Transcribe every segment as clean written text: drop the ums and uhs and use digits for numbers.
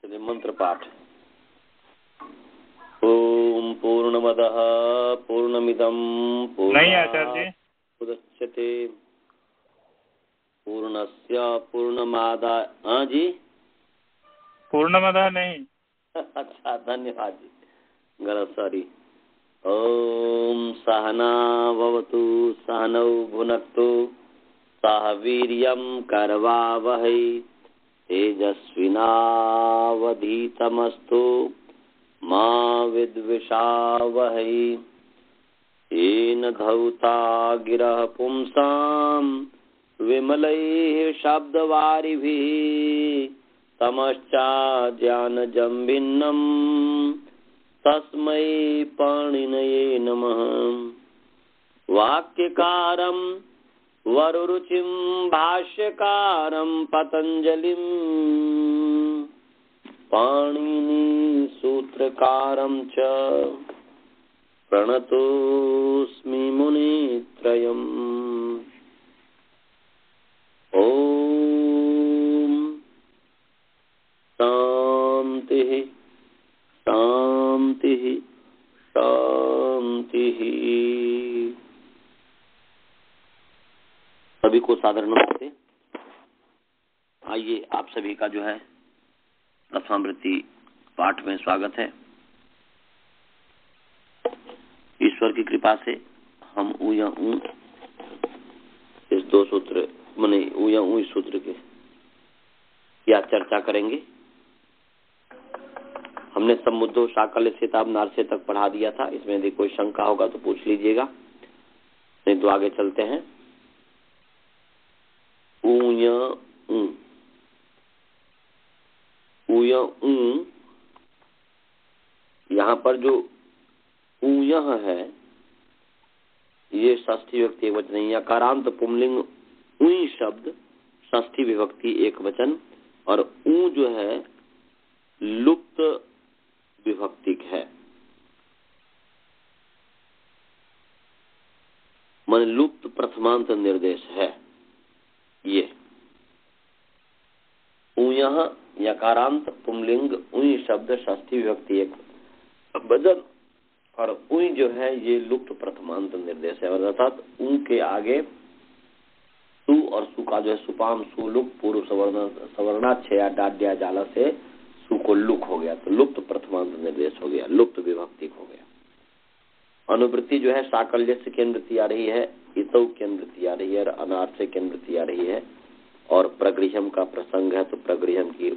चलिए मंत्र पाठ। ओम पूर्णमदः पूर्णमिदं पूर्णादुदच्यते पूर्णस्य पूर्णमादाय। हाँ जी, पूर्णमदः नहीं। अच्छा धन्यवाद जी, गलत सॉरी। ओम सहना भवतु सहनौ भुनक्तु सह वीर्यं करवावहै तेजस्विनावधीतमस्तु मा विद्विषावहै। येन धौता गिरः पुंसां विमलैः शब्दवारिभिः तमश्चाज्ञानजं भिन्नं तस्मै पाणिनये नमः। वाक्यकारं वरुरुचिं भाष्यकारं पतंजलिं पाणिनि सूत्रकारं च प्रणतोऽस्मि मुनित्रयम्। ओम शांति शांति शांति। सभी को सादर नमस्ते। आइए आप सभी का जो है दशामृति पाठ में स्वागत है। ईश्वर की कृपा से हम ऊ या ऊ इस दो सूत्र माने ऊ या ऊ इस सूत्र के या चर्चा करेंगे। हमने समुद्धो शाकल्य से ताब नारसे तक पढ़ा दिया था। इसमें यदि कोई शंका होगा तो पूछ लीजिएगा, नहीं तो आगे चलते हैं। ऊ या ऊ, ऊ या ऊ, यहाँ पर जो ऊ यह है ये षष्ठी विभक्ति एक वचन है। यकारांत पुंलिंग ऊई शब्द षष्ठी विभक्ति एक वचन और ऊ जो है लुप्त विभक्तिक है, मन लुप्त प्रथमांत निर्देश है। ये ऊ यहाँ यकारांत पुंलिंग ऊई शब्द षष्ठी विभक्ति एक वचन और ऊई जो है ये लुप्त प्रथमांत निर्देश है। अर्थात ऊ के आगे सु और सु का जो है सुपाम सुलुक पूर्व सवर्णाक्षया डाड्या जाला से सु को लुक हो गया तो लुप्त प्रथमांत निर्देश हो गया, लुप्त विभक्ति हो गया। अनुवृत्ति जो है साकल्य से केंद्रित आ रही है, इतौ केंद्रित आ रही है और अनार्थ से केंद्रित आ रही है। और प्रगृहम का प्रसंग है तो प्रगृहम की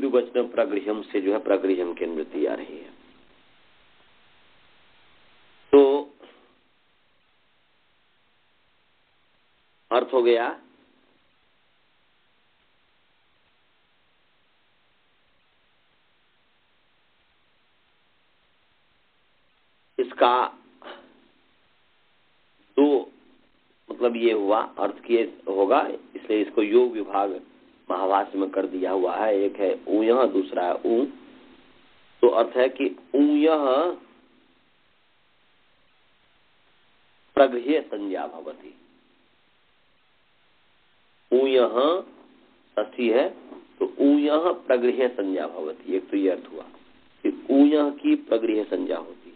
वचन प्रगृहम से जो है प्रगृहम केंद्रित आ रही है। तो अर्थ हो गया इसका दो मतलब ये हुआ अर्थ किए होगा, इसलिए इसको योग विभाग महाभाष्य में कर दिया हुआ है। एक है ऊ यह, दूसरा है ऊ। तो अर्थ है कि ऊ यह प्रगृह्य संज्ञा भवति। ऊ यह षष्ठी है तो ऊ यह प्रगृह्य संज्ञा भवति। एक तो ये अर्थ हुआ कि ऊ यह की प्रगृह्य संज्ञा होती है।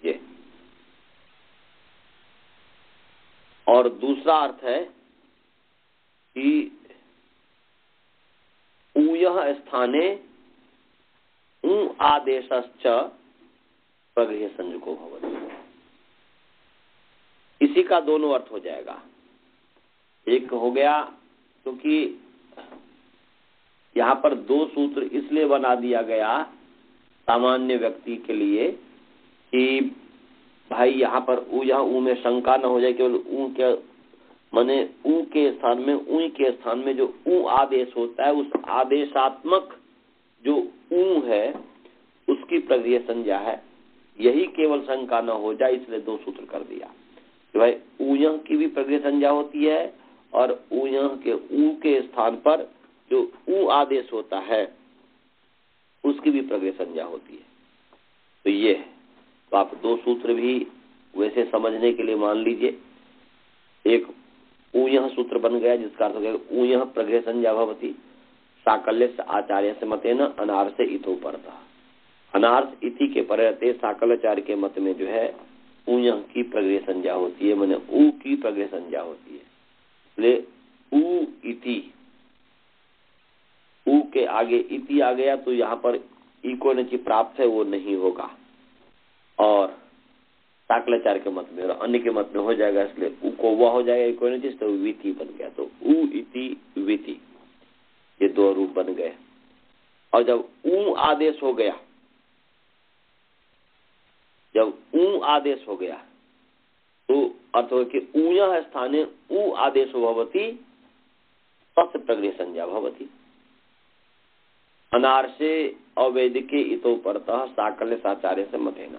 ये और दूसरा अर्थ है कि ऊयः स्थाने ऊ आदेशश्च प्रगृह्य संज्ञको भवति। इसी का दोनों अर्थ हो जाएगा। एक हो गया क्योंकि यहाँ पर दो सूत्र इसलिए बना दिया गया सामान्य व्यक्ति के लिए कि भाई यहाँ पर ऊ यहाँ ऊ में शंका न हो जाए। केवल ऊ के माने ऊ के स्थान में ऊ के स्थान में जो ऊ आदेश होता है उस आदेशात्मक जो ऊ है उसकी प्रगृह्य संज्ञा है। यही केवल शंका न हो जाए इसलिए दो सूत्र कर दिया कि भाई ऊ यह की भी प्रगृह्य संज्ञा होती है और ऊ यह के ऊ के स्थान पर जो ऊ आदेश होता है उसकी भी प्रगृह्य संज्ञा होती है। तो ये है। तो आप दो सूत्र भी वैसे समझने के लिए मान लीजिए। एक ऊ यह सूत्र बन गया जिसका अर्थ हो गया ऊ यह प्रगृह्य संज्ञा भवति साकल्य आचार्य से मतेन अनार्स इतो परतः। अनार्स इति के पर रहते साकल्याचार्य के मत में जो है ऊय की प्रगृह संज्ञा होती है, माने ऊ की प्रगृह संज्ञा होती है। इसलिए ऊ इति, ऊ के आगे इति आ गया तो यहाँ पर इको ने प्राप्त है वो नहीं होगा, और साकल्याचार्य के मत में और अन्य के मत में हो जाएगा, इसलिए ऊ को वह हो जाएगा, इको ने तो विति बन गया। तो ऊ इति विति ये दो रूप बन गए। और जब ऊ आदेश हो गया, जब ऊ आदेश हो गया तो अर्थ हो कि ऊयः स्थाने ऊ आदेशो भवति तस्य प्रगृह संज्ञा भवति। अनार्षे अवैदिके इतो परतः साकल्य साचार्य से मतेन,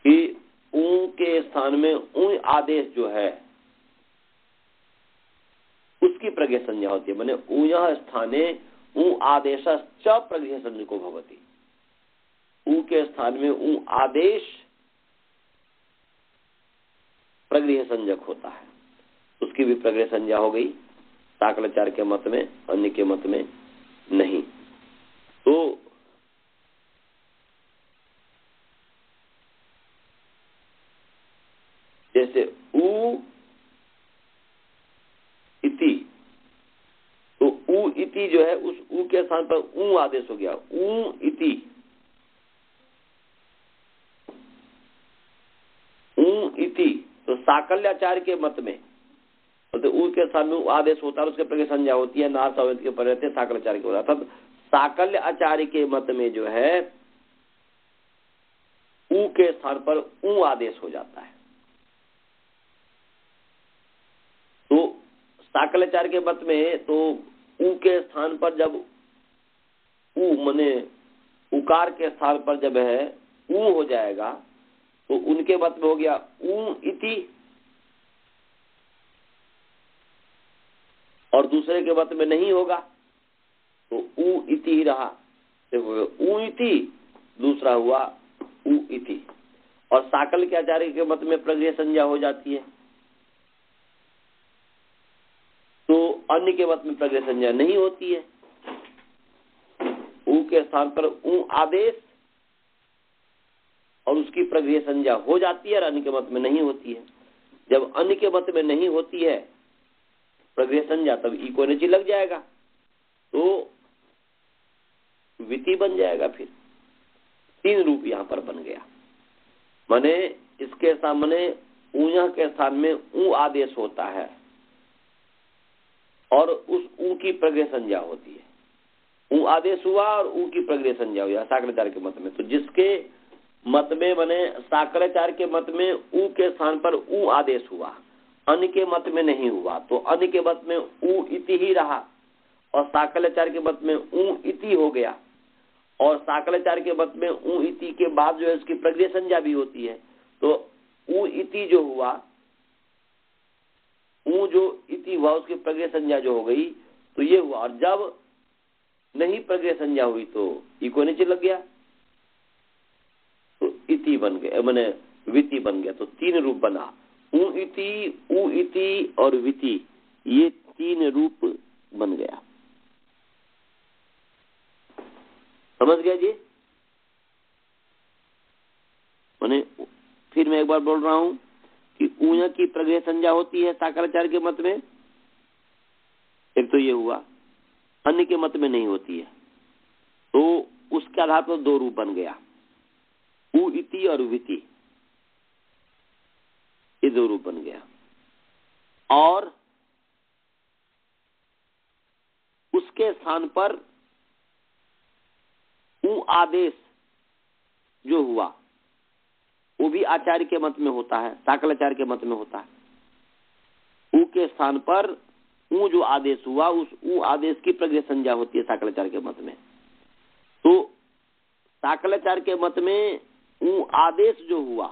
कि ऊ के स्थान में ऊ आदेश जो है उसकी प्रगृह संज्ञा होती है, माने ऊयः स्थाने ऊ आदेशश्च प्रगृह संज्ञको भवति। ऊ के स्थान में ऊ आदेश प्रगृह संज्ञक होता है, उसकी भी प्रगृह संज्ञा हो गई। साकल्याचार्य के मत में, अन्य के मत में नहीं। तो जैसे ऊ इति, तो ऊ इति जो है उस ऊ के स्थान पर ऊ आदेश हो गया, ऊ इति, ऊ इति। तो साकल्याचार्य के मत में तो ऊ के स्थान में आदेश होता है, उसके प्रगृह संज्ञा होती है। नार्स अवैध के पर रहते साकल्याचार्य के होता है। साकल्य आचार्य के मत में जो है ऊ के स्थान पर ऊ आदेश हो जाता है। तो साकल्याचार्य के मत में तो ऊ के स्थान पर जब ऊ माने उकार के स्थान पर जब है ऊ हो जाएगा तो उनके मत में हो गया ऊ इति, और दूसरे के मत में नहीं होगा तो ऊ इति ही रहा। ऊ इति दूसरा हुआ ऊ इति, और साकल्य के आचार्य के मत में प्रगृह संज्ञा हो जाती है, तो अन्य के मत में प्रगृह संज्ञा नहीं होती है। ऊ के स्थान पर ऊ आदेश और उसकी प्रगृह संज्ञा हो जाती है, और अन्य के मत में नहीं होती है। जब अन्य के मत में नहीं होती है प्रगृह संज्ञा, तब इको निचि लग जाएगा तो विति बन जाएगा। फिर तीन रूप यहाँ पर बन गया, माने इसके सामने ऊयः के स्थान में ऊ आदेश होता है और उस ऊ की प्रगृह संज्ञा होती है। ऊ आदेश हुआ और ऊ की प्रगृह संज्ञा हुई साकल्याचार्य के मत में। तो जिसके मत में बने साकल्याचार्य के मत में ऊ के स्थान पर ऊ आदेश हुआ, अन्य के मत में नहीं हुआ, तो अन्य के मत में ऊ इति ही रहा, और साकल्याचार्य के मत में ऊ इति हो गया। और साकल्याचार्य के मत में ऊ इति के बाद जो है उसकी प्रगृह संज्ञा भी होती है। तो ऊ इति जो हुआ, ऊ जो इति हुआ उसकी प्रगृह संज्ञा जो हो गई तो ये हुआ। और जब नहीं प्रगृह संज्ञा हुई तो इको नीचे लग गया तो इति बन गया, माने विति बन गया। तो तीन रूप बना, ऊ इति और विति, ये तीन रूप बन गया। समझ गया जी? माने फिर मैं एक बार बोल रहा हूं कि ऊयः की प्रगृह संज्ञा होती है साकल्याचार्य के मत में, एक तो ये हुआ, अन्य के मत में नहीं होती है, तो उसके आधार पर दो रूप बन गया, ऊ इति और विति, ये दो रूप बन गया। और उसके स्थान पर ऊ आदेश जो हुआ वो भी आचार्य के मत में होता है, साकल्याचार्य के मत में होता है। ऊ के स्थान पर ऊ जो आदेश हुआ उस ऊ आदेश की प्रगृह संज्ञा होती है साकल्याचार्य के मत में। तो साकल्याचार्य के मत में ऊ आदेश जो हुआ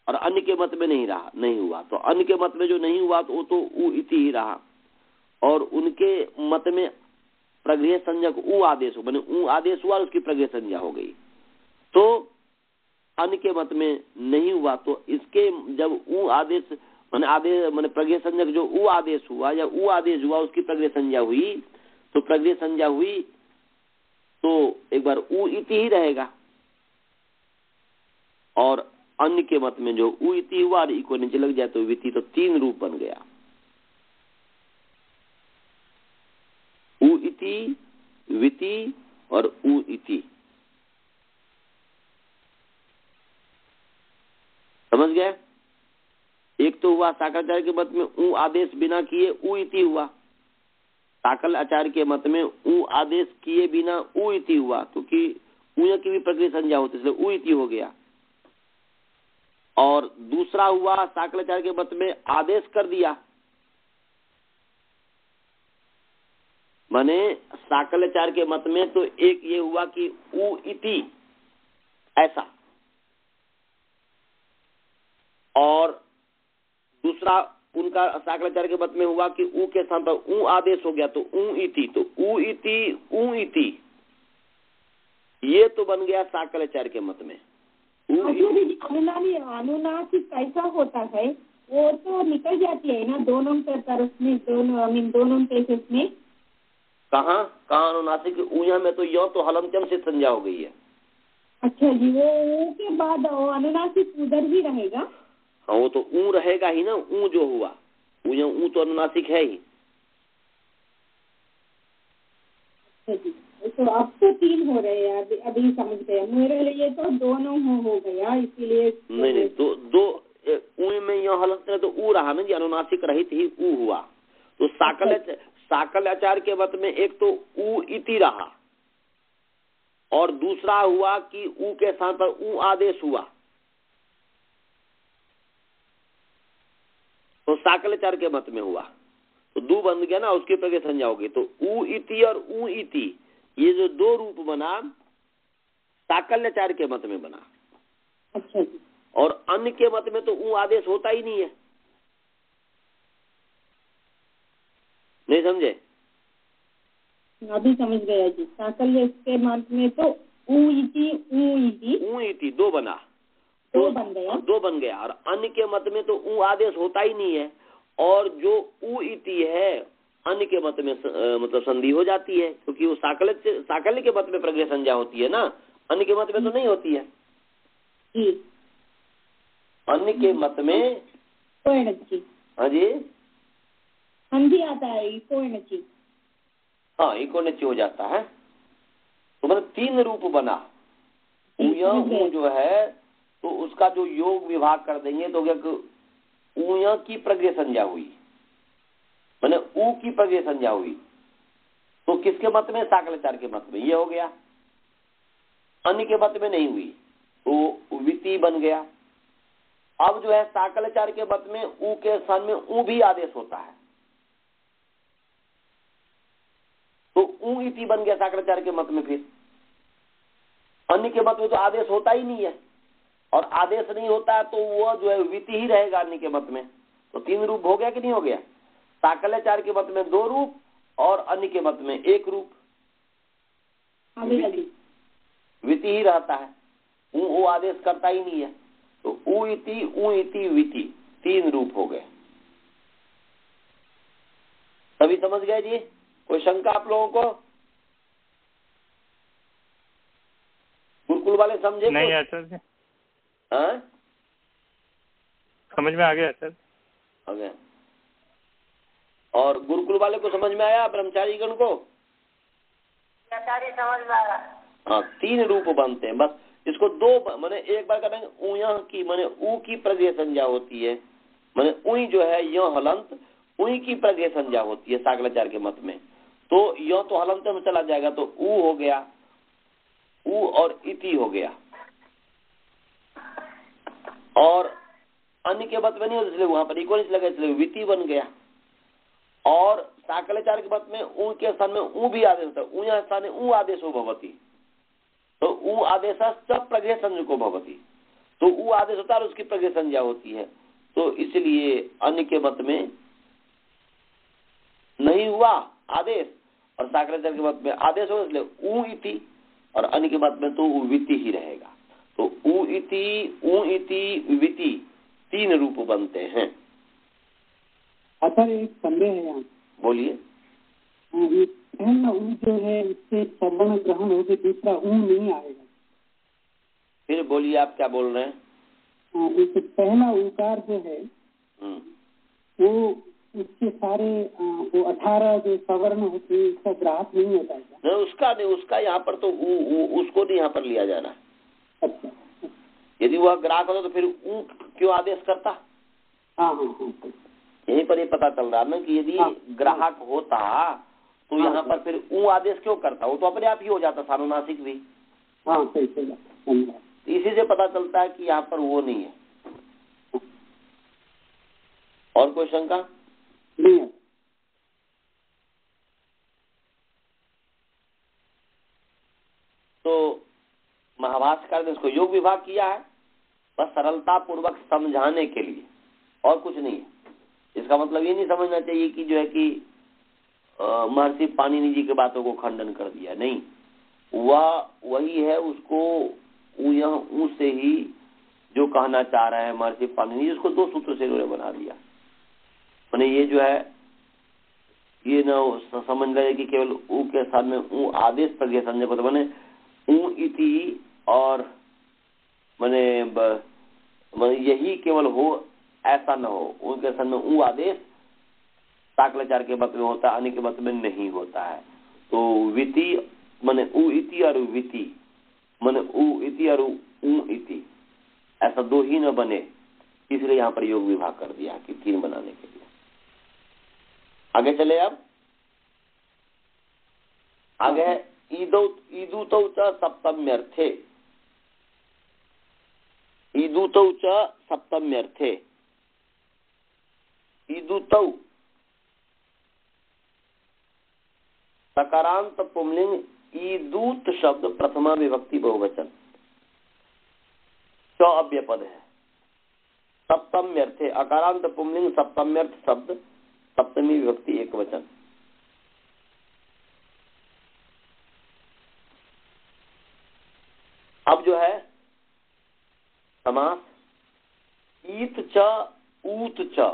और अन्य के मत में नहीं हुआ, तो अन्य के मत में जो नहीं हुआ तो वो तो ऊ इति ही रहा, और उनके मत में प्रगृह संज्ञक ऊ आदेश हो, माने ऊ आदेश हुआ उसकी प्रगृह संज्ञा हो गई। तो अन्य के मत में नहीं हुआ तो इसके जब ऊ आदेश मैंने आदेश मैंने प्रज्ञ संज्ञक जो उ आदेश हुआ या उ आदेश हुआ उसकी प्रज्ञ संज्ञा हुई, तो प्रज्ञ संज्ञा हुई तो एक बार उ इति ही रहेगा। और अन्य के मत में जो उ इति हुआ और इको नीचे लग जाए तो विति, तो 3 रूप बन गया। उ इति, विति और उ इति। समझ गए? एक तो हुआ साकलाचार्य के मत में उ आदेश बिना किए उ इति हुआ, साकल आचार्य के मत में उ आदेश किए बिना उ इति हुआ, क्योंकि उ की भी प्रकृति संज्ञा होती है इसलिए उ इति हो गया। और दूसरा हुआ साकलाचार्य के मत में आदेश कर दिया, माने साकलाचार्य के मत में तो एक ये हुआ कि उ इति ऐसा, और दूसरा उनका साकलाचार्य के मत में हुआ कि उ के स्थान पर उ आदेश हो गया तो उ इति, तो उ इति ये तो बन गया साकलाचार्य के मत में। अनुनासिक कैसा होता है वो तो निकल जाती है ना दोनों के तरफ में, दोनों केसेस में। कहाँ अनुनासिक? ऊया में तो यो तो हलंत्यम से संज्ञा हो गई है। अच्छा जी, वो के बाद अनुनासिक उधर भी रहेगा? हाँ, वो तो ऊ रहेगा ही ना। ऊ जो हुआ ऊ तो अनुनासिक है ही। अच्छा जी, तो अब तो 3 हो रहे हैं, अभी समझ गए। मेरे लिए तो दोनों हो गया, इसीलिए नहीं तो दो ऊ में यो हलंत तो ऊ रहा ना जी, अनुनासिक रहित ही ऊ हुआ। तो साकल आचार्य के मत में एक तो ऊ इति रहा और दूसरा हुआ कि ऊ के स्थान पर ऊ आदेश हुआ, तो साकलाचार्य के मत में हुआ तो दो बन गया ना, उसकी प्रज्ञा संज्ञा होगी। तो ऊ इति और ऊ इति ये जो 2 रूप बना साकलाचार्य के मत में बना। अच्छा। और अन्य के मत में तो ऊ आदेश होता ही नहीं है। नहीं समझे? अभी समझ गया जी। साकल्य के मत में तो ऊ इति 2 बना, 2 बन गया, 2 बन गया। और अन्य के मत में तो ऊ आदेश होता ही नहीं है, और जो ऊ इति है अन्य के मत में मतलब संधि हो जाती है, क्योंकि वो साकल्य के मत में प्रज्ञा संज्ञा होती है ना, अन्य के मत में तो नहीं होती है। अन्य के मत में हाँ जी संधि आता है, हाँ इको निश्चय हो जाता है। तो मतलब 3 रूप बना। ऊ जो है तो उसका जो योग विभाग कर देंगे तो क्या ऊया की प्रज्ञा संज्ञा हुई, मैंने ऊ की प्रज्ञा संज्ञा हुई, तो किसके मत में? साकलाचार्य के मत में ये हो गया। अन्य के मत में नहीं हुई तो विति बन गया। अब जो है साकलाचार्य के मत में ऊ के स्थान में ऊ भी आदेश होता है, तो ऊ इति बन गया साकलाचार्य के मत में। फिर अन्य के मत में तो आदेश होता ही नहीं है, और आदेश नहीं होता है तो वो जो है विति ही रहेगा अन्य के मत में। तो 3 रूप हो गया कि नहीं हो गया? साकलाचार्य के मत में 2 रूप और अन्य के मत में 1 रूप। विति ही रहता है, वो आदेश करता ही नहीं है। तो ऊ इति विति 3 रूप हो गए। सभी समझ गए जी? कोई शंका आप लोगों को? गुरुकुल वाले समझे? नहीं आचार्य जी। हाँ समझ में आ गया सर। आ गया। और गुरुकुल वाले को समझ में आया? ब्रह्मचारी गण को समझ में आया। हाँ 3 रूप बनते हैं बस। इसको 2 मैंने एक बार करेंगे ऊया की मैंने ऊ की प्रज्ञा संज्ञा होती है, मैंने ऊई जो है यो हलंत ऊई की प्रज्ञा संज्ञा होती है साकलाचार्य के मत में। तो यो तो हलंत में चला जाएगा तो ऊ हो गया, ऊ और इति हो गया। और अन्य के मत में नहीं होता इसलिए वहां पर इको नहीं लगा, इसलिए विति बन गया। और साकलाचार्य के मत में ऊ के स्थान में ऊ भी आदेश होता है, ऊ स्थान में ऊ आदेश हो भवती, तो ऊ आदेश प्रज्ञा संज्ञको भवती, तो ऊ आदेश होता है और उसकी प्रज्ञा संज्ञा होती है। तो इसलिए अन्य के मत में नहीं हुआ आदेश और साकलाचार्य के मत में आदेश हो, इसलिए ऊ इति, और अन्य के मत में तो विति ही रहेगा। तो ऊ इति विति 3 रूप बनते हैं। सर एक संदेह है यहाँ। बोलिए। ये पहला ऊ जो है उससे सवर्ण ग्रहण होकर दूसरा ऊ नहीं आएगा। फिर बोलिए, आप क्या बोल रहे हैं? इस पहला उकार जो है वो उसके सारे वो 18 जो सवर्ण होते हैं उसका ग्राहक नहीं होता है। नहीं, उसका नहीं, उसका यहाँ पर तो उसको नहीं यहाँ पर लिया जाना। अच्छा, यदि वह ग्राहक होता तो फिर ऊ क्यों आदेश करता? हाँ, यहीं पर ये पता चल रहा है ना कि यदि ग्राहक होता तो यहाँ पर फिर ऊ आदेश क्यों करता? वो तो अपने आप ही हो जाता, सानुनासिक भी। हाँ, सही। इसी से पता चलता है कि यहाँ पर वो नहीं है। और कोई शंका? नहीं है। तो महाभाष्यकार ने इसको योग विभाग किया है बस सरलता पूर्वक समझाने के लिए, और कुछ नहीं है। इसका मतलब ये नहीं समझना चाहिए कि जो है कि महर्षि पाणिनि जी की बातों को खंडन कर दिया, नहीं, वह वही है, उसको ऊ से ही जो कहना चाह रहे हैं महर्षि पाणिनि जी, उसको 2 सूत्र से उन्होंने बना दिया। मैंने ये जो है ये न समझ गए कि केवल ऊ के साथ में ऊ आदेश पर यह संजय को मैंने ऊ इति और मैंने यही केवल हो ऐसा न हो, उनके साथ में ऊ आदेश साकलाचार के मत में होता है, अन्य के मत में नहीं होता है। तो विति माने ऊ इति और विति माने ऊ इति और ऊ इति, ऐसा 2 ही न बने, इसलिए यहाँ पर योग विभाग कर दिया कि 3 बनाने के लिए। आगे चले, अब आगे है ईदूतौ च सप्तम्यर्थे। ईदूतौ च सप्तम्यर्थे। ईदूतौ सकारांत पुंलिंग ईदूत शब्द प्रथमा विभक्ति बहुवचन, च अव्यय पद है। सप्तम्यर्थे अकारांत पुंलिंग सप्तम्यर्थ शब्द सप्तमी विभक्ति एक वचन। अब जो है समास ईत च ऊत च,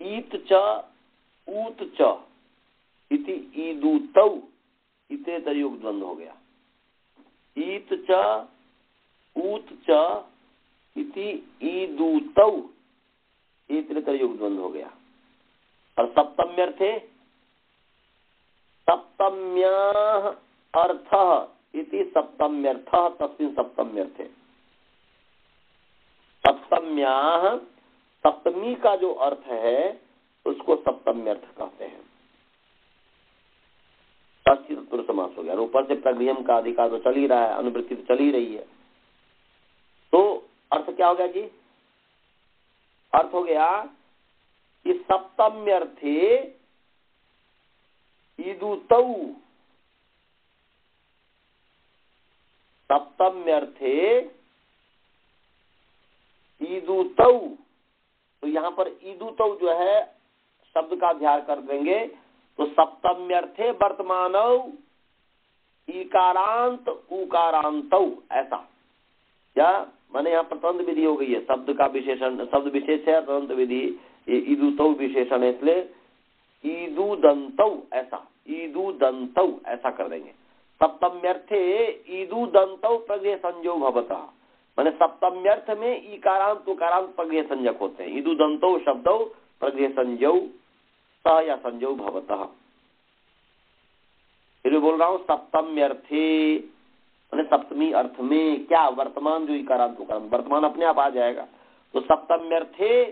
ईत च ऊत च इति ईदूतौ, इतरेतर योग द्वंद्व हो गया। ईत च ऊत च इति ईदूतौ, इतरेतर योग द्वंद्व हो गया। और सप्तम्यर्थे सप्तम्याः अर्थः इति सप्तम्यर्थः तस्मिन् सप्तम्यर्थे। सप्तम्याः सप्तमी का जो अर्थ है उसको सप्तम्यर्थ कहते हैं। तत्पुरुष समास हो गया। ऊपर से प्रगृहम का अधिकार तो चल ही रहा है, अनुवृत्ति तो चल ही रही है, तो अर्थ क्या हो गया जी? अर्थ हो गया कि सप्तम्यर्थे ईदूतौ, सप्तम्यर्थे ईदूतौ। तो यहाँ पर ईदूतौ जो है शब्द का अध्ययन कर देंगे तो सप्तम्यर्थे वर्तमानौ ईकारांत उकारांतौ, ऐसा क्या माने यहाँ पर तदंत विधि हो गई है। शब्द का विशेषण, शब्द विशेष है, तदंत विधि ईदूतौ विशेषण है, इसलिए ईदूदन्तौ, ऐसा ईदूदन्तौ ऐसा कर देंगे। सप्तम्यर्थे ईदूदन्तौ प्रगृह संजो भवतः, माने सप्तम्यर्थ में ईकारांत उकारांत प्रगृह संजक होते हैं। ईदूदन्तौ शब्दौ प्रगृह संजौ सह या संजो भवतः। फिर बोल रहा हूं सप्तम्यर्थे माने सप्तमी अर्थ में क्या? वर्तमान जो इकारांत उकारांत, वर्तमान अपने आप आ जाएगा। तो सप्तम्यर्थे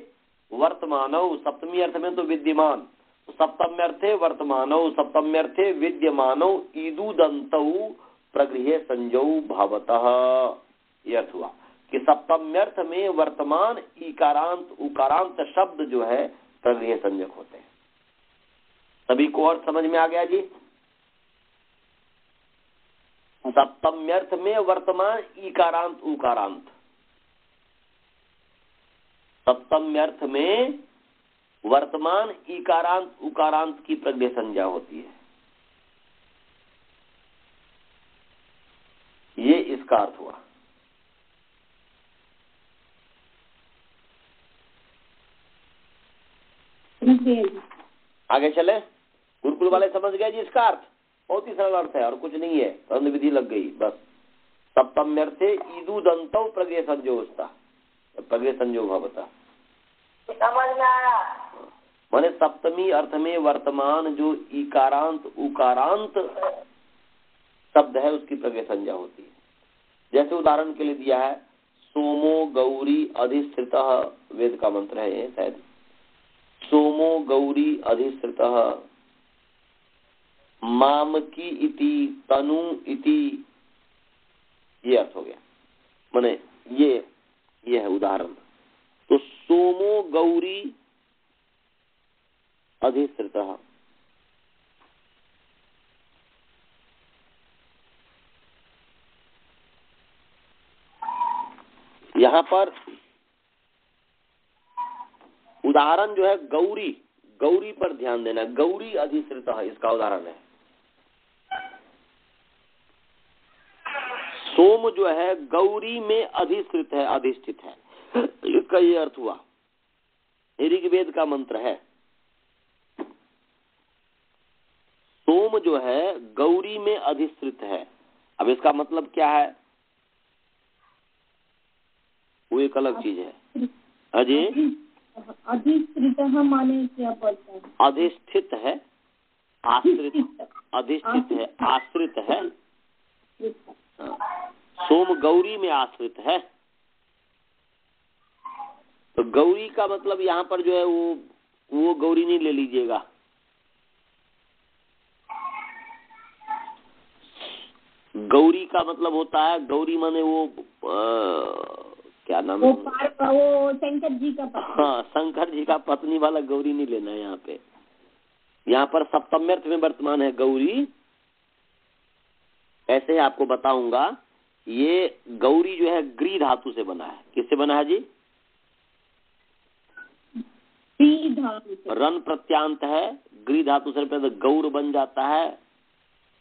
वर्तमानौ, सप्तमी अर्थ में तो विद्यमान, तो सप्तम्यर्थे वर्तमानौ सप्तम्यर्थे विद्यमानौ ईदूदन्तौ प्रगृहे संजौ भवतः। यह अर्थ हुआ कि सप्तम्यर्थ में वर्तमान इकारांत उकारांत शब्द जो है प्रगृह संजक होते हैं। सभी को अर्थ समझ में आ गया जी? सप्तम्यर्थ में वर्तमान इकारांत उकारांत, सप्तम्यर्थ में वर्तमान इकारांत उकारांत की प्रगृह संज्ञा होती है। ये इसका अर्थ हुआ। गए जी। आगे चले, गुरुकुल वाले समझ गए जी इसका अर्थ? बहुत ही सरल अर्थ है और कुछ नहीं है, रंध विधि लग गई बस। सप्तम्यर्थे ईदू दंतो प्रगे संजोगता, प्रगे संजोग भवता। समझ में आया? माने सप्तमी अर्थ में वर्तमान जो इकारांत उकारांत शब्द है उसकी प्रगे संज्ञा होती है। जैसे उदाहरण के लिए दिया है सोमो गौरी अधिष्ठितः, वेद का मंत्र है ये शायद, सोमो गौरी अधिष्ठितः मामकी इति तनु इति, ये अर्थ हो गया। माने ये है उदाहरण। तो सोमो गौरी अधिष्ठितः, यहाँ पर उदाहरण जो है गौरी, गौरी पर ध्यान देना। गौरी अधिष्ठितः इसका उदाहरण है। सोम जो है गौरी में अधिष्ठित है, अधिष्ठित है, इसका ये अर्थ हुआ। ऋग्वेद का मंत्र है, सोम जो है गौरी में अधिष्ठित है। अब इसका मतलब क्या है, वो एक अलग चीज है। अजय अधिष्ठित माने क्या पड़ता है? अधिष्ठित है, आश्रित, अधिष्ठित है, आश्रित है। सोम गौरी में आश्रित है। तो गौरी का मतलब यहाँ पर जो है वो गौरी नहीं ले लीजिएगा। गौरी का मतलब होता है, गौरी माने वो क्या नाम है, वो शंकर जी का पत्नी। हाँ, शंकर जी का पत्नी वाला गौरी नहीं लेना है यहाँ पे। यहाँ पर सप्तम्यर्थ में वर्तमान है गौरी। ऐसे ही आपको बताऊंगा, ये गौरी जो है ग्री धातु से बना है। किससे बना है जी? ग्री धातु से। रन प्रत्यांत है, ग्री धातु से तो गौर बन जाता है,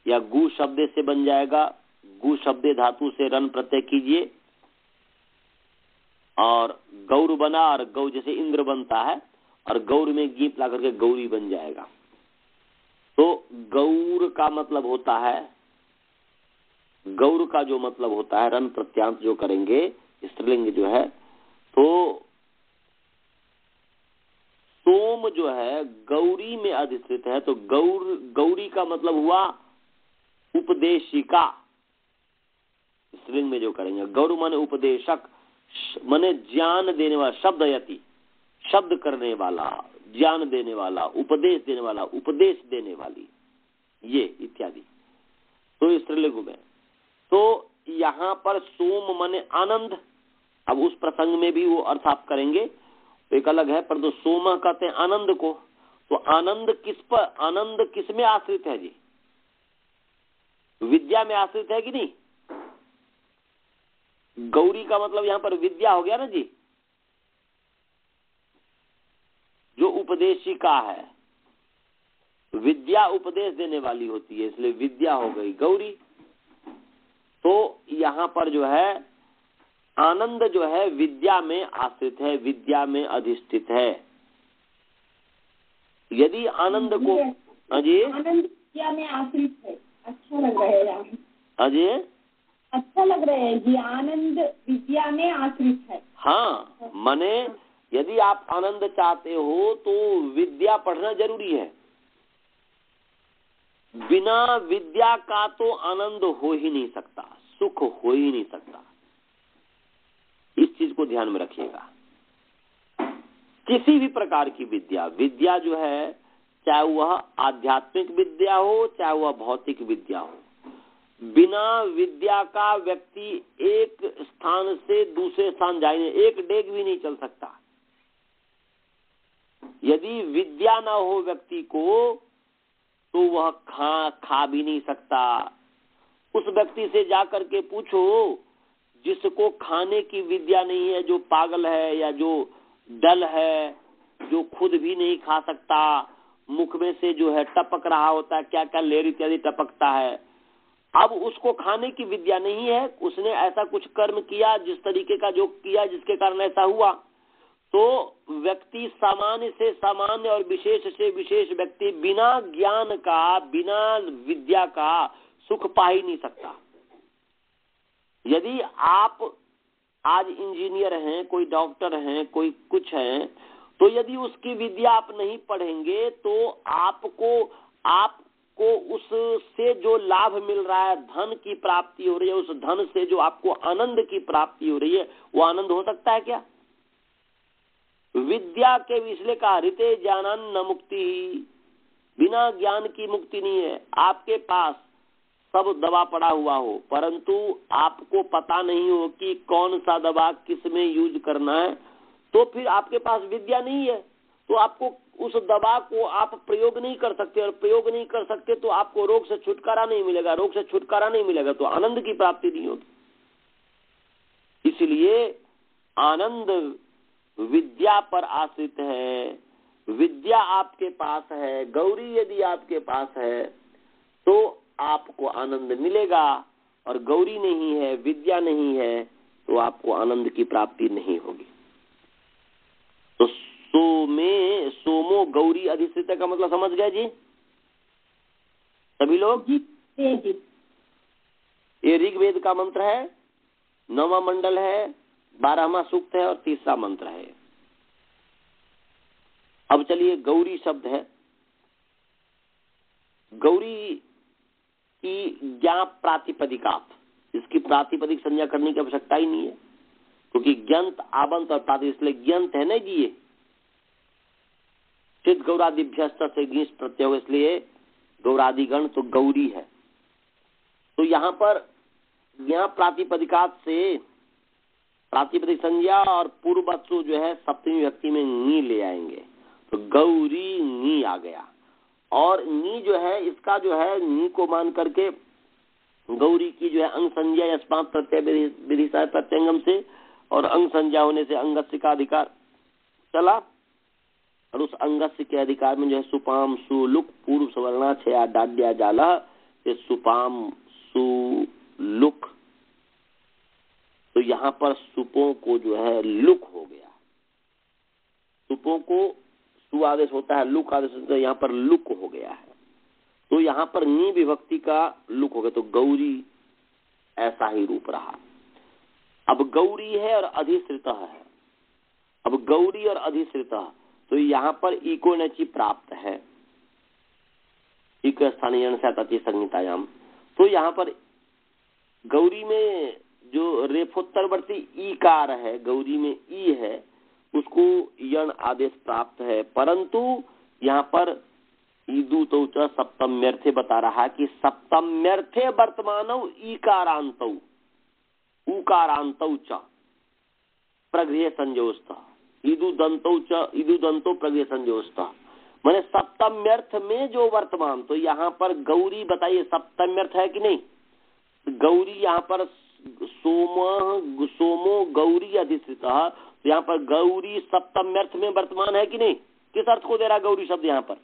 या गु शब्द से बन जाएगा। गु शब्द धातु से रन प्रत्यय कीजिए और गौर बना, और गौ जैसे इंद्र बनता है और गौर में गीप ला करके गौरी बन जाएगा। तो गौर का मतलब होता है, गौर का जो मतलब होता है रन प्रत्यांत जो करेंगे स्त्रीलिंग जो है, तो सोम जो है गौरी में अधिष्ठित है। तो गौरी का मतलब हुआ उपदेशिका, स्त्रीलिंग में जो करेंगे। गौर माने उपदेशक, माने ज्ञान देने वाला, शब्दयति, शब्द करने वाला, ज्ञान देने वाला, उपदेश देने वाला, उपदेश देने वाली, ये इत्यादि। तो स्त्रीलिंग में तो यहाँ पर सोम माने आनंद। अब उस प्रसंग में भी वो अर्थ आप करेंगे तो एक अलग है, पर तो सोम कहते हैं आनंद को। तो आनंद किस पर, आनंद किस में आश्रित है जी? विद्या में आश्रित है कि नहीं? गौरी का मतलब यहाँ पर विद्या हो गया ना जी, जो उपदेशिका है। विद्या उपदेश देने वाली होती है, इसलिए विद्या हो गई गौरी। तो यहाँ पर जो है आनंद जो है विद्या में आश्रित है, विद्या में अधिष्ठित है। यदि आनंद को अजय, आनंद विद्या में आश्रित है, अच्छा लग रहा है अजय, अच्छा लग रहा है जी। आनंद विद्या में आश्रित है। हाँ, माने यदि आप आनंद चाहते हो तो विद्या पढ़ना जरूरी है। बिना विद्या का तो आनंद हो ही नहीं सकता, सुख हो ही नहीं सकता। इस चीज को ध्यान में रखिएगा। किसी भी प्रकार की विद्या, विद्या जो है चाहे वह आध्यात्मिक विद्या हो चाहे वह भौतिक विद्या हो, बिना विद्या का व्यक्ति एक स्थान से दूसरे स्थान जाए, एक डेग भी नहीं चल सकता। यदि विद्या ना हो व्यक्ति को तो वह खा भी नहीं सकता। उस व्यक्ति से जाकर के पूछो जिसको खाने की विद्या नहीं है, जो पागल है या जो डल है, जो खुद भी नहीं खा सकता, मुख में से जो है टपक रहा होता है, क्या क्या लेर इत्यादि टपकता है। अब उसको खाने की विद्या नहीं है, उसने ऐसा कुछ कर्म किया जिस तरीके का जो किया जिसके कारण ऐसा हुआ, तो व्यक्ति सामान्य से सामान्य और विशेष से विशेष व्यक्ति बिना ज्ञान का, बिना विद्या का सुख पा ही नहीं सकता। यदि आप आज इंजीनियर हैं, कोई डॉक्टर हैं, कोई कुछ हैं, तो यदि उसकी विद्या आप नहीं पढ़ेंगे तो आपको उससे जो लाभ मिल रहा है, धन की प्राप्ति हो रही है, उस धन से जो आपको आनंद की प्राप्ति हो रही है, वो आनंद हो सकता है क्या? विद्या के इसलिए कहा ऋते ज्ञानन न मुक्ति, बिना ज्ञान की मुक्ति नहीं है। आपके पास सब दवा पड़ा हुआ हो, परंतु आपको पता नहीं हो कि कौन सा दवा किस में यूज करना है, तो फिर आपके पास विद्या नहीं है, तो आपको उस दवा को आप प्रयोग नहीं कर सकते, और प्रयोग नहीं कर सकते तो आपको रोग से छुटकारा नहीं मिलेगा, रोग से छुटकारा नहीं मिलेगा तो आनंद की प्राप्ति नहीं होगी। इसलिए आनंद विद्या पर आश्रित है। विद्या आपके पास है, गौरी यदि आपके पास है तो आपको आनंद मिलेगा, और गौरी नहीं है, विद्या नहीं है, तो आपको आनंद की प्राप्ति नहीं होगी। तो सोमो गौरी अधिष्ठित का मतलब समझ गए जी सभी लोग? जी जी। ये ऋग्वेद का मंत्र है, 9वां मंडल है, 12वां सूक्त है और 3रा मंत्र है। अब चलिए गौरी शब्द है। गौरी की ज्ञा प्रातिपदिकात, इसकी प्रातिपदिक संज्ञा करने की आवश्यकता ही नहीं है, क्योंकि ज्ञंत, आबंत और प्राति, इसलिए ज्ञंत है ना जी। ये चित गौरादिभ्यस्त से गीस प्रत्यय, इसलिए गौरादिगण तो गौरी है। तो यहाँ पर यहाँ प्रातिपदिकात से प्रातिपदिक संज्ञा और पूर्ववत्सु जो है सप्तमी व्यक्ति में नी ले आएंगे, तो गौरी नी आ गया। और नी जो है, इसका जो है नी को मान करके गौरी की जो है अंग संज्ञा यस्मात् प्रत्यय विधिशा प्रत्यंगम से, और अंग संज्ञा होने से अंगस्य का अधिकार चला, और उस अंगस्य के अधिकार में जो है सुपाम सुलुक पूर्व सवर्णा छया डाड्या जाला, ये सुपाम सुलुक, तो यहाँ पर सुपों को जो है लुक हो गया। सुपों को सु आदेश होता है, लुक आदेश होता है, यहाँ पर लुक हो गया है। तो यहाँ पर नी विभक्ति का लुक हो गया, तो गौरी ऐसा ही रूप रहा। अब गौरी है और अधिश्रित है। अब गौरी और अधिश्रित, तो यहाँ पर इको नची प्राप्त है, इक स्थानीय संहितायाम। तो यहाँ पर गौरी में जो रेफोत्तरवर्ती ईकार है, गौरी में ई है, उसको यण आदेश प्राप्त है, परंतु यहाँ पर ईदु तो सप्तम्यर्थे बता रहा है कि सप्तम्यर्थे वर्तमानौ ईकारांतौ उकारांतौ च प्रगृह्य संजोस्त ईदु दंतो प्रगृह्य संजोस्त, माने सप्तम्यर्थ में जो वर्तमान, तो यहाँ पर गौरी बताइए सप्तम्यर्थ है कि नहीं? गौरी यहाँ पर सोमो गौरी अधिष्ठित, तो यहाँ पर गौरी सप्तम्यर्थ में वर्तमान है कि नहीं? किस अर्थ को दे रहा गौरी शब्द यहाँ पर?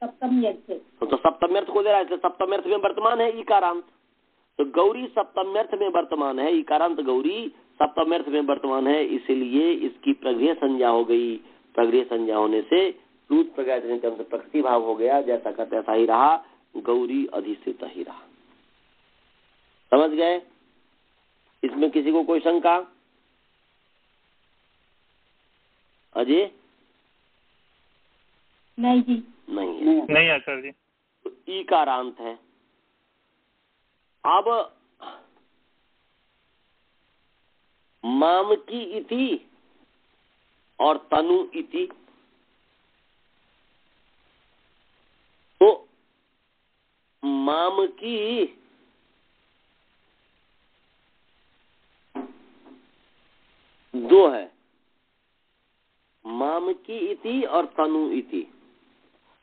सप्तम्यर्थ। तो सप्तम्यर्थ को दे रहा है, इसलिए सप्तम्यर्थ में वर्तमान है इकारांत, तो गौरी सप्तम्यर्थ में वर्तमान है, इकारांत गौरी सप्तम्यर्थ में वर्तमान है, इसलिए इसकी प्रगृह्य संज्ञा हो गई। प्रगृह्य संज्ञा होने से प्लूत प्रगृह्य से प्रकृति भाव हो गया, जैसा का तैसा ही रहा, गौरी अधिष्ठित ही रहा। समझ गए? इसमें किसी को कोई शंका? अजय? नहीं जी, नहीं है, नहीं आचार्य जी। तो ईकारांत है। अब मामकी इति और तनु इति, तो मामकी दो है, मामकी इति और तनु इति,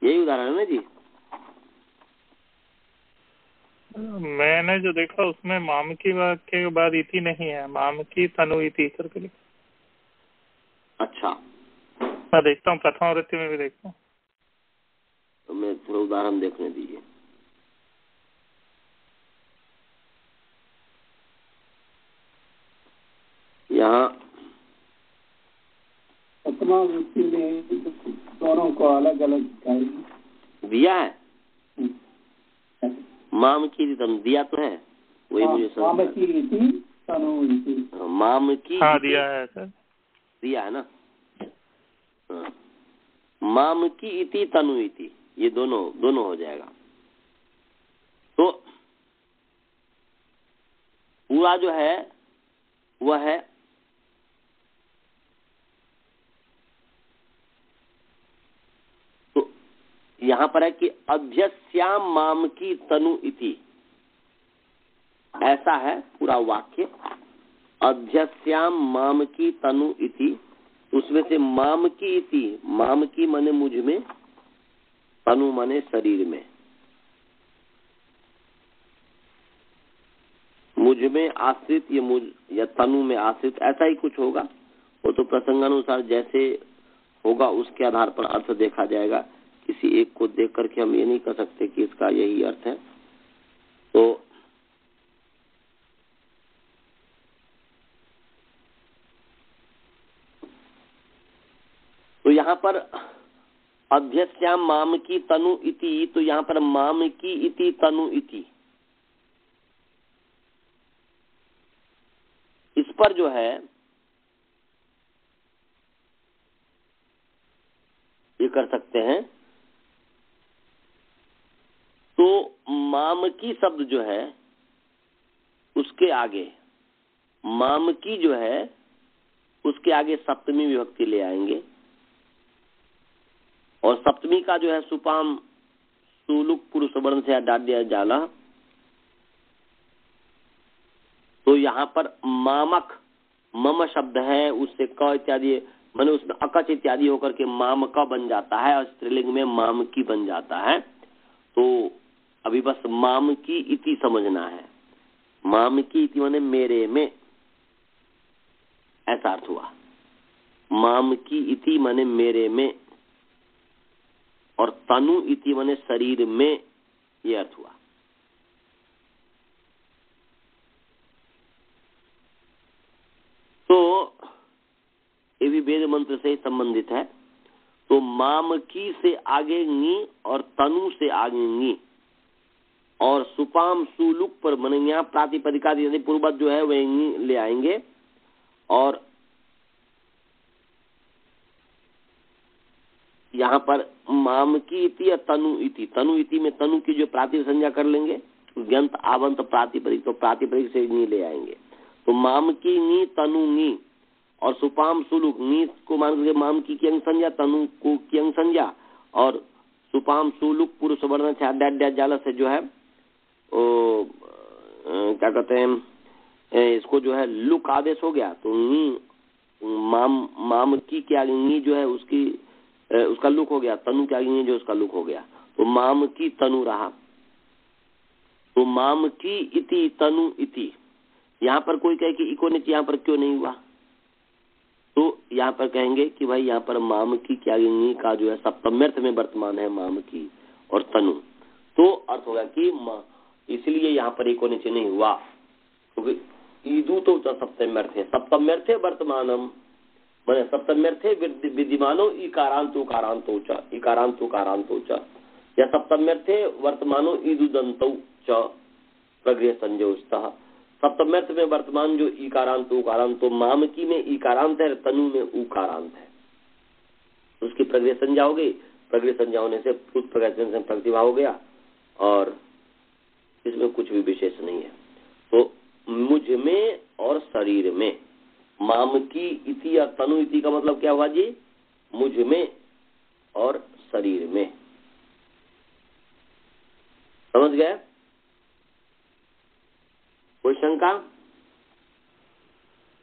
यही उदाहरण है ना जी? मैंने जो देखा उसमें मामकी के बाद इति नहीं है, मामकी तनु इति करके लिखा। अच्छा, मैं देखता हूँ, प्रथम वृत्ति में भी देखता हूँ। तो मैं थोड़ा उदाहरण देखने दीजिए। यहाँ सप्तमा विभक्ति में दोनों को अलग अलग दिया है। माम की तनु दिया तो है, वही मुझे माम की हाँ दिया है सर, दिया है ना। हाँ। माम की इति तनु इति, ये दोनों हो जाएगा। तो पूरा जो है वह है तो यहां पर है कि अध्यस्याम माम की तनु इति, ऐसा है पूरा वाक्य। अध्यस्याम माम की तनु इति, उसमें से माम की इति, माम की माने मुझ में, तनु माने शरीर में, मुझ में आश्रित, ये मुझ या तनु में आश्रित, ऐसा ही कुछ होगा। वो तो प्रसंगानुसार जैसे होगा उसके आधार पर अर्थ देखा जाएगा। किसी एक को देख करके हम ये नहीं कर सकते कि इसका यही अर्थ है। तो यहाँ पर अध्यस्याम माम की तनु इति, तो यहाँ पर माम की इति तनु इति, इस पर जो है ये कर सकते हैं। तो माम की शब्द जो है उसके आगे, माम की जो है उसके आगे सप्तमी विभक्ति ले आएंगे, और सप्तमी का जो है सुपाम सुलुक पुरुष वर्ण से डाड्य जाला। तो यहाँ पर मामक, मम शब्द है, उससे क इत्यादि माने उसमें अकच इत्यादि होकर के माम का बन जाता है, और स्त्रीलिंग में माम की बन जाता है। तो अभी बस माम की इति समझना है। माम की इति माने मेरे में, ऐसा अर्थ हुआ। माम की इति माने मेरे में, और तनु इति माने शरीर में, ये अर्थ हुआ। तो ये भी वेद मंत्र से संबंधित है। तो माम की से आगे नी और तनु से आगे नी, और सुपाम सुलुक पर मन यहाँ प्रातिपदिका यदि पूर्वज जो है वह नी ले आएंगे, और यहाँ पर माम की इति या तनु इति, तनु इति में तनु की जो प्रातिपदिक संज्ञा कर लेंगे, व्यंत आवंत प्रातिपदिक, तो प्रातिपदिक से नी ले आएंगे। तो माम की नी तनु नी, और सुपाम सुलुक, नी को मान करके माम की अंग संज्ञा, तनु को की अंग संज्ञा, और सुपाम सुलुक पुरुष वर्ण छाड्या जाल से जो है क्या कहते हैं, इसको जो है लुक आदेश हो गया। तो नी माम की क्या नी जो है उसकी उसका लुक हो गया, तनु क्या नी जो उसका लुक हो गया। तो माम की तनु रहा। तो माम की इति तनु इति, यहाँ पर कोई कहे कि इको नीचे यहाँ पर क्यों नहीं हुआ, तो यहाँ पर कहेंगे कि भाई यहाँ पर माम की क्या का जो है सप्तम्यर्थ में वर्तमान है माम की और तनु, तो अर्थ होगा कि इसलिए यहाँ पर इको नीचे नहीं हुआ, क्योंकि ईदु तो सप्तम्यर्थ है, सप्तम्यर्थे वर्तमानम मैंने सप्तम्यर्थे विद्यमानो इकारांतो कारांतो च, इकारांतो कारांतो च, या सप्तम्यर्थे वर्तमानो ईदुदंतो च प्रगृह संजोस्तः। सप्तम्यर्थ में वर्तमान जो इकारांत उकारांत, तो माम की में इकारांत है, तनु में उकारांत है, उसकी प्रगृह संज्ञा हो गई। प्रगृह संज्ञा होने से प्रतिभा हो गया, और इसमें कुछ भी विशेष नहीं है। तो मुझ में और शरीर में, माम की इति या तनु इति का मतलब क्या हुआ जी, मुझ में और शरीर में। समझ गए? कोई शंका?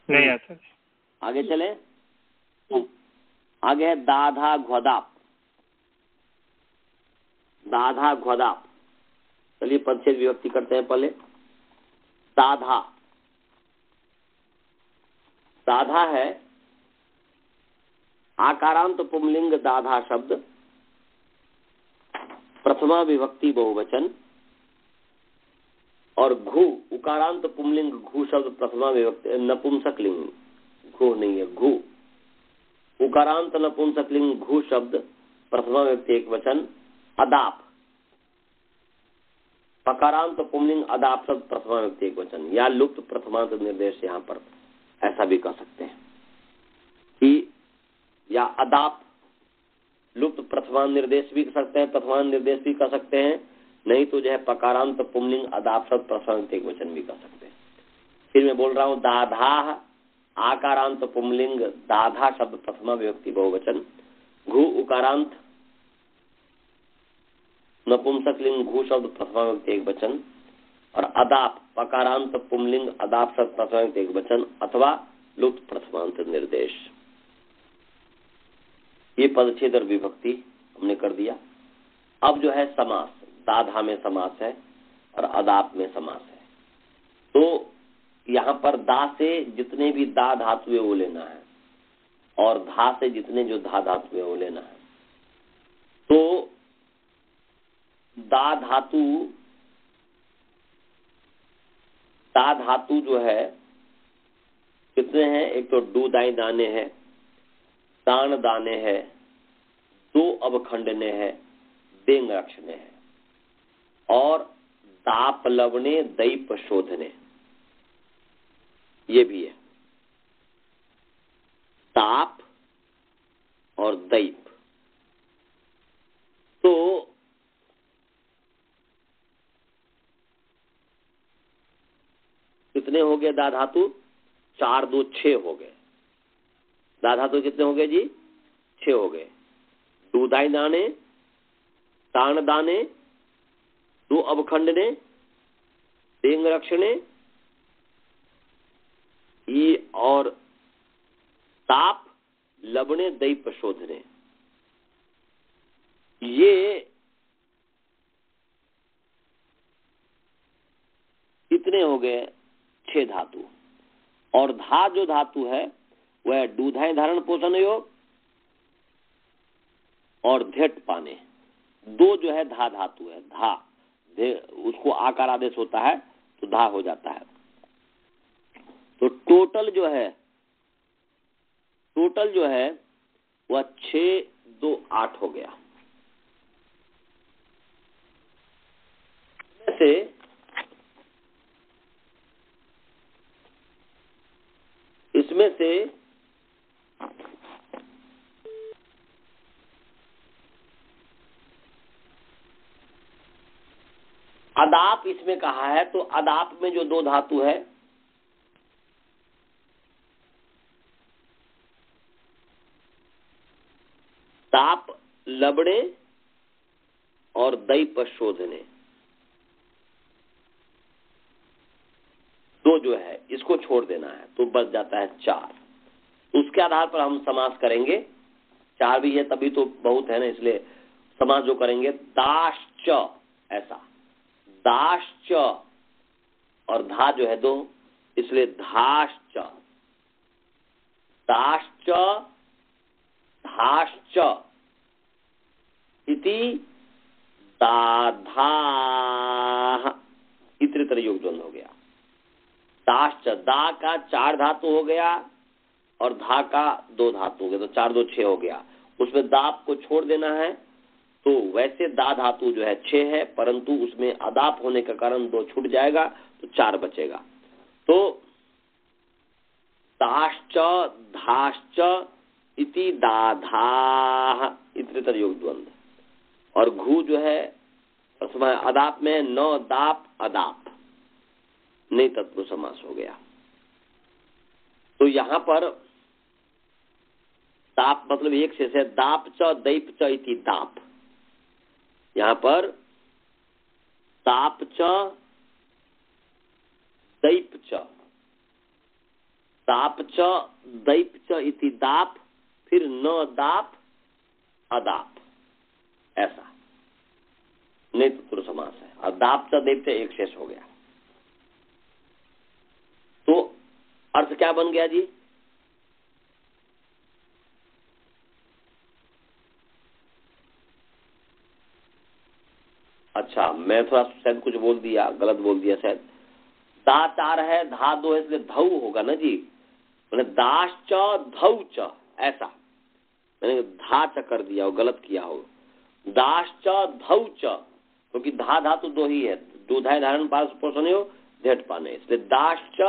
नहीं है सर। आगे चले। आगे है दाधा घ्वदाप। दाधा घ्वदाप, चलिए परिच्छेद विभक्ति करते हैं पहले। दाधा, दाधा है आकारांत पुंलिंग दाधा शब्द, प्रथमा विभक्ति बहुवचन, और घु उकारांत पुंलिंग घु शब्द प्रथमा विभक्ति नपुंसक लिंग, घु नहीं है, घु उकारांत नपुंसकलिंग घू शब्द प्रथमा व्यक्ति एक वचन अदाप, पकारांत पुंलिंग अदाप शब्द प्रथमा व्यक्ति एक वचन, या लुप्त प्रथमांत निर्देश यहाँ पर ऐसा भी कह सकते हैं कि या अदाप लुप्त प्रथमान निर्देश भी कर सकते हैं, प्रथमान निर्देश भी कर सकते हैं, नहीं तो जो है पकारांत पुंलिंग अदाप शब्द प्रथमा व्यक्ति एक वचन भी कर सकते हैं। फिर मैं बोल रहा हूँ दाधा आकारांत पुंलिंग दाधा शब्द प्रथमा विभक्ति बहुवचन, घू उकारांत नपुंसकलिंग घू शब्द प्रथमा विभक्ति एक वचन, और अदाप पकारांत पुंलिंग अदाप शब्द प्रथमा विभक्ति एक वचन अथवा लुप्त प्रथमांत निर्देश। ये पदच्छेद और विभक्ति हमने कर दिया। अब जो है समास, दाधा में समास है और अदाप में समास है। तो यहाँ पर दा से जितने भी दा धातु है वो लेना है और धा से जितने जो धा धातु है वो लेना है। तो दा धातु जो है कितने हैं, एक तो डू दाई दाने है, तान दाने है, दो अवखंडने है, देंग रक्षणे है, और दाप लवणे दैप शोधने ये भी है। ताप और दैप, तो कितने हो गए दा धातु, 4 2 6 हो गए। दा धातु कितने हो गए जी, 6 हो गए। दूधाई दाने, तान दाने, दो अवखंडने, देंग रक्षणे ये, और ताप लवणे दैप शोधने, ये कितने हो गए, 6 धातु। और धा जो धातु है वह दूधाई धारण पोषण योग और धेट पाने, दो जो है धा धातु है, धा उसको आकार आदेश होता है तो धा हो जाता है। तो टोटल जो है वह 6 2 8 हो गया। इसमें से अदाप इसमें कहा है, तो अदाप में जो 2 धातु है ताप लबड़े और दैप शोधने, 2 जो है इसको छोड़ देना है तो बच जाता है 4। उसके आधार पर हम समास करेंगे, 4 भी है तभी तो बहुत है ना, इसलिए समास जो करेंगे दाश्च, ऐसा दाश्च, और धा जो है 2 इसलिए धाश्च, दाश्च धाश्च इति दाधा, इतने योग द्वंद्व हो गया। दाश्च, दा का 4 धातु हो गया और धा का 2 धातु हो गया, तो 4 2 6 हो गया। उसमें दाप को छोड़ देना है, तो वैसे दा धातु जो है 6 है, परंतु उसमें अदाप होने के कारण 2 छूट जाएगा तो 4 बचेगा। तो दाश्च धाश्च इति दाधा, इतरेतर योग द्वंद्व। और घू जो है अदाप में न दाप अदाप, नहीं तत्व समास हो गया। तो यहां पर दाप मतलब एक शेष है, दाप च दैप च इति दाप। यहां पर ताप च दैप च, ताप च दैप च इति दाप, फिर न दाप अदाप, ऐसा नहीं तत्पुरुष समास है। और दाप च दैप च एक शेष हो गया। तो अर्थ क्या बन गया जी, अच्छा मैं थोड़ा शायद कुछ बोल दिया, गलत बोल दिया शायद। दा 4 है, धा 2 है, इसलिए धौ होगा ना जी, मैंने दाश च धौ च, ऐसा मैंने धा च कर दिया हो, गलत किया हो। दाश्च धौ च, क्योंकि धा धातु दो ही है, दूधाय धारण पास पोषण हो धेट पाने, इसलिए दाश्च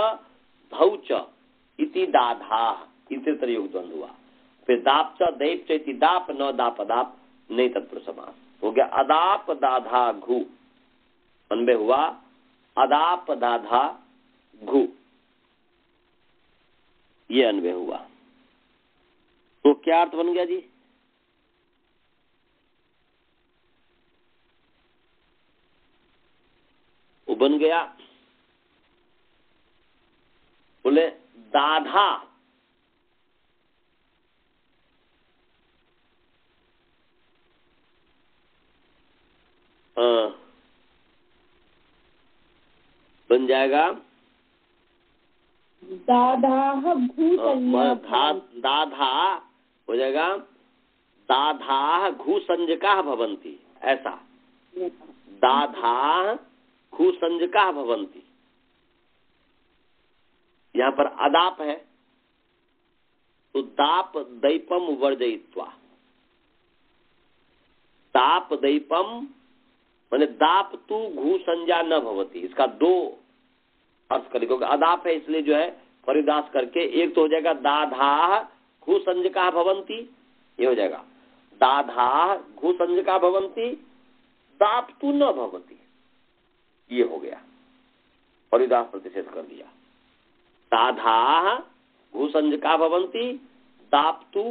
धौ च इति दाधा, इसे तरयोग द्वंद्व हुआ। फिर दाप च दैप च इति दाप, न दाप दाप, नहीं तत्पुरुष समास हो गया। अदाप दाधा घु, अन्वय हुआ अदाप दाधा घु, ये अन्वय हुआ। तो क्या अर्थ बन गया जी? वो बन गया, बोले दाधा बन जाएगा दाधाः घुसंज्ञा, दाधा हो जाएगा दाधा घु संज्ञका भवंती, ऐसा दाधा घु संज्ञका भवंती। यहाँ पर अदाप है तो दाप दैपम वर्जयित्वा, दाप दैपम माने दाप तू घु संज्ञा न भवती, इसका दो अर्थ करें, क्योंकि अदाप है इसलिए जो है परिदास करके, एक तो हो जाएगा दाधा घु संज्ञका भवंती, ये हो जाएगा दाधा घु संज्ञका भवंती दाप तू न भवती, ये हो गया, परिदास प्रतिषेध कर दिया। दाधा घु संज्ञका भवंती दाप तू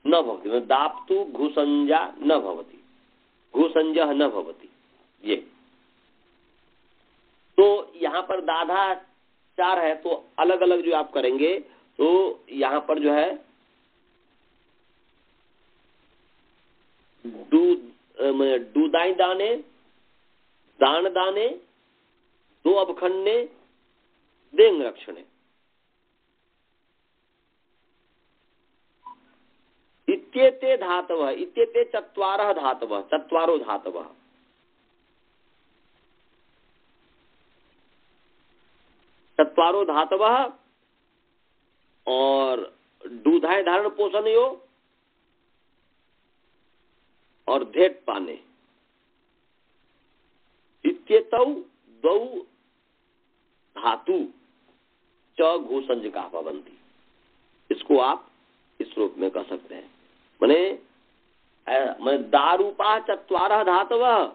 न भवती, दाप तू घु संज्ञा न भवती, घु संज्ञा न भवती, ये। तो यहाँ पर दाधा चार है, तो अलग अलग जो आप करेंगे तो यहाँ पर जो है दूदाई दाने, दान दाने, दो अवखंडने, देंग रक्षणे, इत्येते धातवः, इत्येते चत्वारः धातवः, चत्वारो धातवः, चत्वारो धातवः और दूधाय धारण पोषण यो और धेट पाने, इत्येतौ द्वौ धातु च घु संज्ञका भवन्ति। इसको आप इस रूप में कह सकते हैं, माने दारूपा चत्वारः धातवः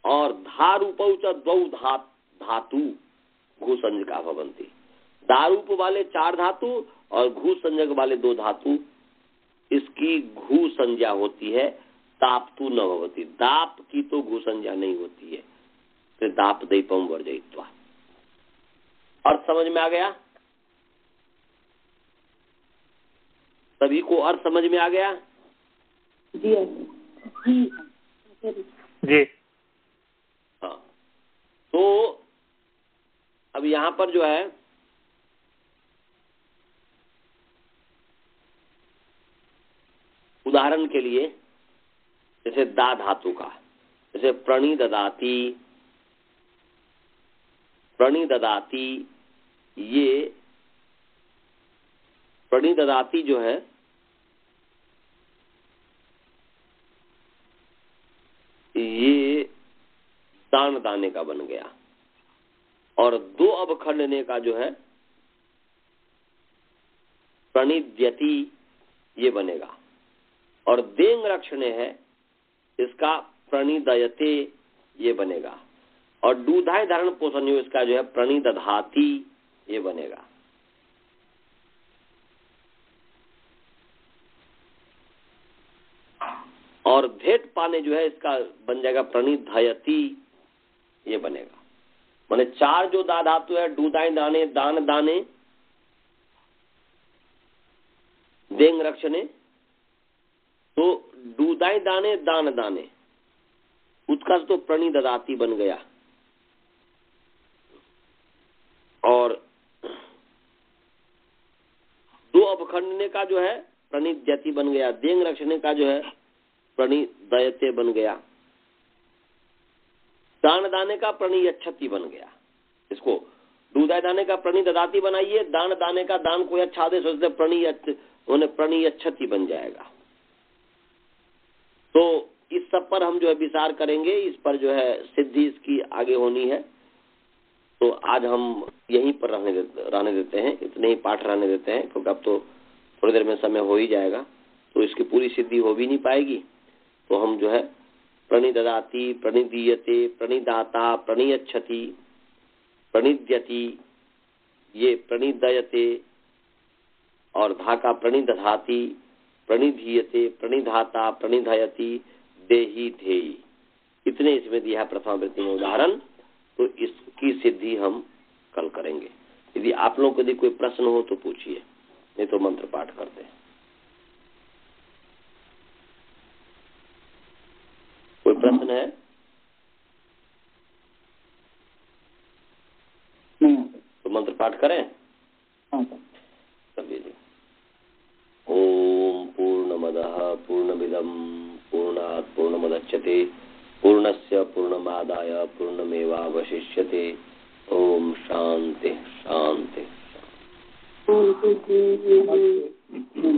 और धारूपौ च द्वौ धातु घु संज्ञका भवन्ति। दारूप वाले चार धातु और घु संज्ञक वाले दो धातु, इसकी घु संज्ञा होती है, दाप तू न भवती, दाप की तो घु संज्ञा नहीं होती है, फिर दाप दैपम वर्जयित्वा। अर्थ समझ में आ गया? सभी को अर्थ समझ में आ गया? जी जी। हाँ, तो अब यहाँ पर जो है उदाहरण के लिए, जैसे दा धातु का, जैसे प्रणि ददाती, प्रणि ददाती, ये प्रणि ददाती जो है ये दान दाने का बन गया, और दो अवखंडने का जो है प्रणिद्यति ये बनेगा, और देंग रक्षणे है इसका प्रणिदयते ये बनेगा, और दूधाय धारण पोषण इसका जो है प्रणिदधाति ये बनेगा। और धेट पाने जो है इसका बन जाएगा प्रणिधयति ये बनेगा। माने चार जो दा धातु है, दूधाय दाने, दान दाने, देंग रक्षणे, तो दूधाय दाने, दान दाने, उसका तो प्रणिददाति बन गया, और दो अवखंडने का जो है प्रणिद्यति बन गया, देंग रक्षणे का जो है प्रणिदयते बन गया, दान दाने का प्रणियच्छति बन गया। इसको दूधाय दाने का प्रणी ददाती बनाइए, दान दाने का दान कोई अच्छा आदेश सोचते प्रणीयच्छति बन जाएगा। तो इस सब पर हम जो है विचार करेंगे, इस पर जो है सिद्धि इसकी आगे होनी है। तो आज हम यहीं पर रहने देते हैं, इतने ही पाठ रहने देते हैं, क्योंकि अब तो थोड़ी देर में समय हो ही जाएगा, तो इसकी पूरी सिद्धि हो भी नहीं पाएगी। तो हम जो है प्रणिददाति, प्रणिदीयते, प्रणिदाता, प्रणीयच्छति, प्रणिद्यति, ये प्रणिदयते और धाका प्रणिदधाति, प्रणिधीयते, प्रणिधाता, प्रणिधयति, देही धेयी, इतने इसमें दिया है प्रथमा वृत्ति में उदाहरण। तो इसकी सिद्धि हम कल करेंगे। यदि आप लोगों को यदि कोई प्रश्न हो तो पूछिए, नहीं तो मंत्र पाठ करते हैं। कोई प्रश्न है? तो मंत्र पाठ करें। चलिए जी। ओम पूर्णमदः पूर्णमिदं पूर्णात् पूर्णमुदच्यते पूर्णस्य पूर्णमादाय पूर्णमेवावशिष्यते। ओम शांति शांति।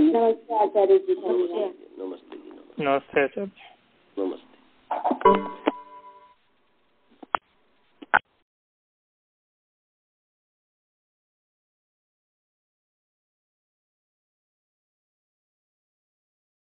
नमस्ते आचार्य जी। नमस्ते जी। नमस्ते आचार्य। नमस्ते।